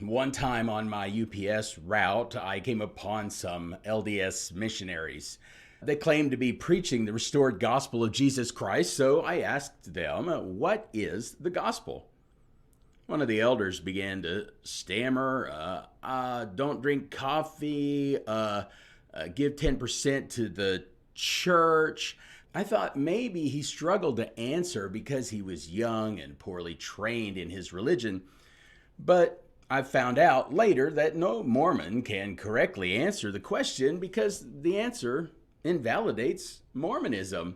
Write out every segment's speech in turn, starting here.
One time on my UPS route, I came upon some LDS missionaries. They claimed to be preaching the restored gospel of Jesus Christ, so I asked them, "What is the gospel?" One of the elders began to stammer, don't drink coffee, give 10% to the church. I thought maybe he struggled to answer because he was young and poorly trained in his religion. But I found out later that no Mormon can correctly answer the question because the answer invalidates Mormonism.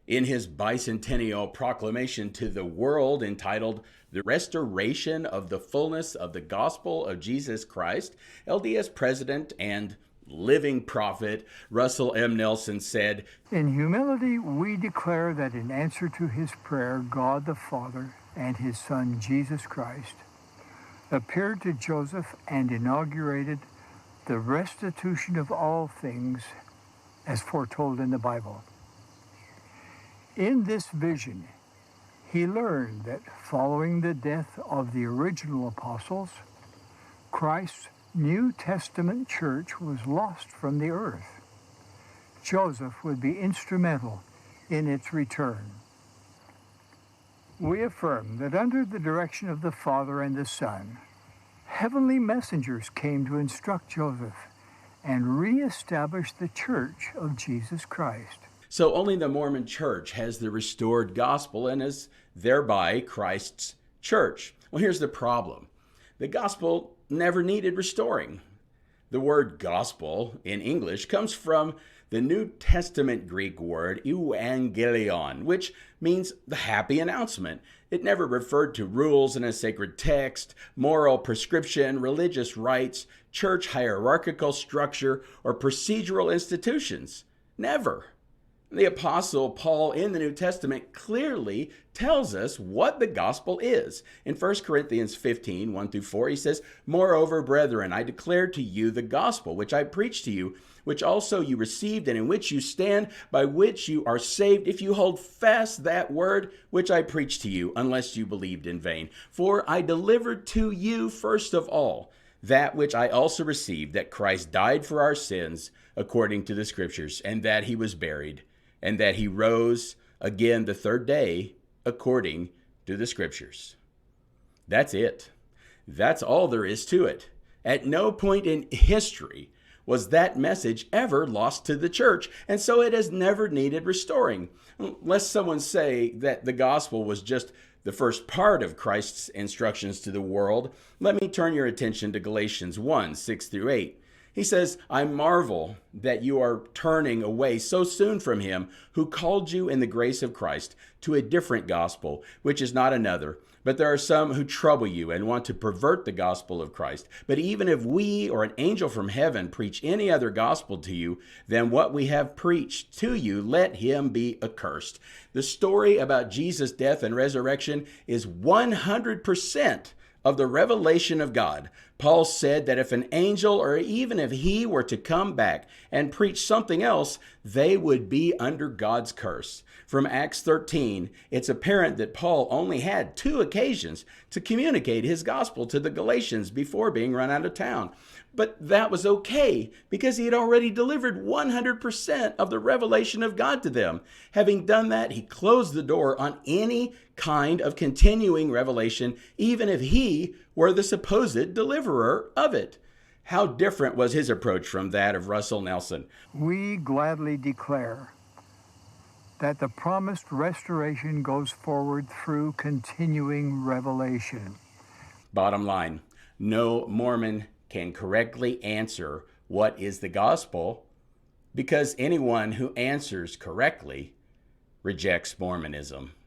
In his bicentennial proclamation to the world entitled The Restoration of the Fullness of the Gospel of Jesus Christ, LDS President and living prophet Russell M. Nelson said, "In humility, we declare that in answer to his prayer, God the Father and his Son Jesus Christ appeared to Joseph and inaugurated the restitution of all things as foretold in the Bible. In this vision, he learned that following the death of the original apostles, Christ's New Testament church was lost from the earth. Joseph would be instrumental in its return. We affirm that under the direction of the Father and the Son, heavenly messengers came to instruct Joseph and reestablish the church of Jesus Christ." So only the Mormon Church has the restored gospel and is thereby Christ's church. Well, here's the problem. The gospel never needed restoring. The word gospel in English comes from the New Testament Greek word euangelion, which means the happy announcement. It never referred to rules in a sacred text, moral prescription, religious rites, church hierarchical structure, or procedural institutions. Never. The Apostle Paul in the New Testament clearly tells us what the gospel is. In 1 Corinthians 15, 1-4, he says, "Moreover, brethren, I declare to you the gospel which I preached to you, which also you received and in which you stand, by which you are saved, if you hold fast that word which I preached to you, unless you believed in vain. For I delivered to you first of all that which I also received, that Christ died for our sins according to the Scriptures, and that he was buried, and that he rose again the third day according to the Scriptures." That's it. That's all there is to it. At no point in history was that message ever lost to the church, and so it has never needed restoring. Lest someone say that the gospel was just the first part of Christ's instructions to the world, let me turn your attention to Galatians 1, 6-8. He says, "I marvel that you are turning away so soon from him who called you in the grace of Christ to a different gospel, which is not another. But there are some who trouble you and want to pervert the gospel of Christ. But even if we or an angel from heaven preach any other gospel to you than what we have preached to you, let him be accursed." The story about Jesus' death and resurrection is 100% of the revelation of God. Paul said that if an angel or even if he were to come back and preach something else, they would be under God's curse. From Acts 13, it's apparent that Paul only had 2 occasions to communicate his gospel to the Galatians before being run out of town. But that was okay because he had already delivered 100% of the revelation of God to them. Having done that, he closed the door on any kind of continuing revelation, even if he were the supposed deliverer of it. How different was his approach from that of Russell Nelson? "We gladly declare that the promised restoration goes forward through continuing revelation." Bottom line, no Mormon can correctly answer what is the gospel because anyone who answers correctly rejects Mormonism.